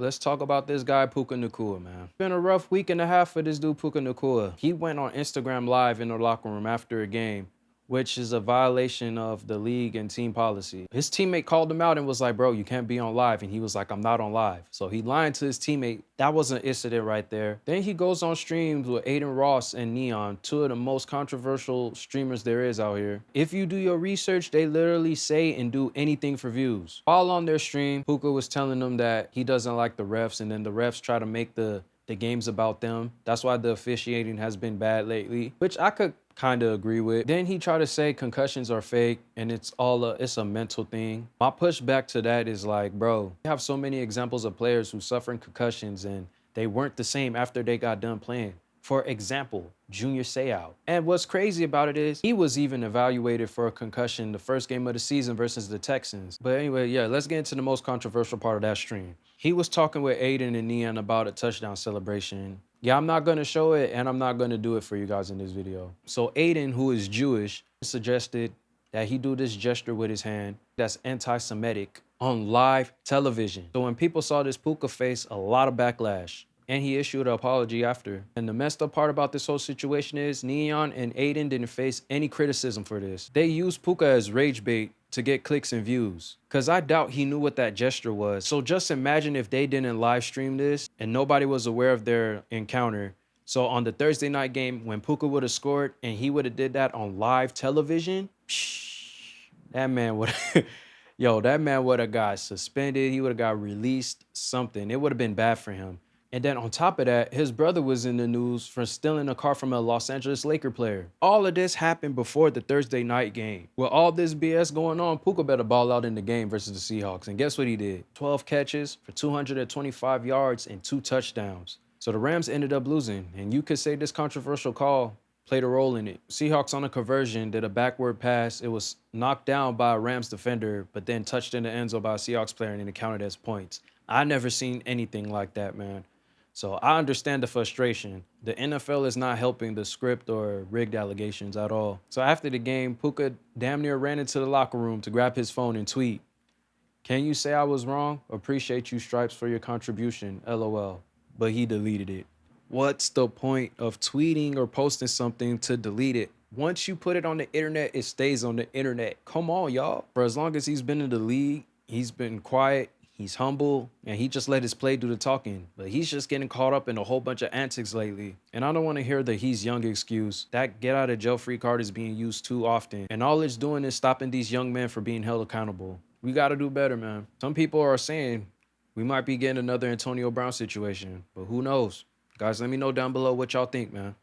Let's talk about this guy, Puka Nacua, man. Been a rough week and a half for this dude, Puka Nacua. He went on Instagram Live in the locker room after a game, which is a violation of the league and team policy. His teammate called him out and was like, bro, you can't be on live. And he was like, I'm not on live. So he lied to his teammate. That was an incident right there. Then he goes on streams with Aiden Ross and Neon, two of the most controversial streamers there is out here. If you do your research, they literally say and do anything for views. While on their stream, Puka was telling them that he doesn't like the refs, and then the refs try to make the game's about them. That's why the officiating has been bad lately, which I could kind of agree with. Then he tried to say concussions are fake and it's a mental thing. My pushback to that is like, bro, you have so many examples of players who suffering concussions and they weren't the same after they got done playing. For example, Junior Seau. And what's crazy about it is he was even evaluated for a concussion the first game of the season versus the Texans. But anyway, yeah, let's get into the most controversial part of that stream. He was talking with Aiden and Neon about a touchdown celebration. Yeah, I'm not gonna show it and I'm not gonna do it for you guys in this video. So Aiden, who is Jewish, suggested that he do this gesture with his hand that's anti-Semitic on live television. So when people saw this, Puka faced a lot of backlash. And he issued an apology after. And the messed up part about this whole situation is Neon and Aiden didn't face any criticism for this. They used Puka as rage bait to get clicks and views. Cause I doubt he knew what that gesture was. So just imagine if they didn't live stream this and nobody was aware of their encounter. So on the Thursday night game, when Puka would have scored and he would have did that on live television, that man would yo, that man would have got suspended. He would have got released, something. It would have been bad for him. And then on top of that, his brother was in the news for stealing a car from a Los Angeles Laker player. All of this happened before the Thursday night game. With all this BS going on, Puka better ball out in the game versus the Seahawks. And guess what he did? 12 catches for 225 yards and 2 touchdowns. So the Rams ended up losing. And you could say this controversial call played a role in it. Seahawks on a conversion did a backward pass. It was knocked down by a Rams defender, but then touched in the end zone by a Seahawks player and it counted as points. I never seen anything like that, man. So I understand the frustration. The NFL is not helping the script or rigged allegations at all. So after the game, Puka damn near ran into the locker room to grab his phone and tweet, "Can you say I was wrong? Appreciate you, Stripes, for your contribution, LOL." But he deleted it. What's the point of tweeting or posting something to delete it? Once you put it on the internet, it stays on the internet. Come on, y'all. For as long as he's been in the league, he's been quiet. He's humble, and he just let his play do the talking. But he's just getting caught up in a whole bunch of antics lately. And I don't want to hear the he's young excuse. That get out of jail free card is being used too often. And all it's doing is stopping these young men from being held accountable. We got to do better, man. Some people are saying we might be getting another Antonio Brown situation, but who knows? Guys, let me know down below what y'all think, man.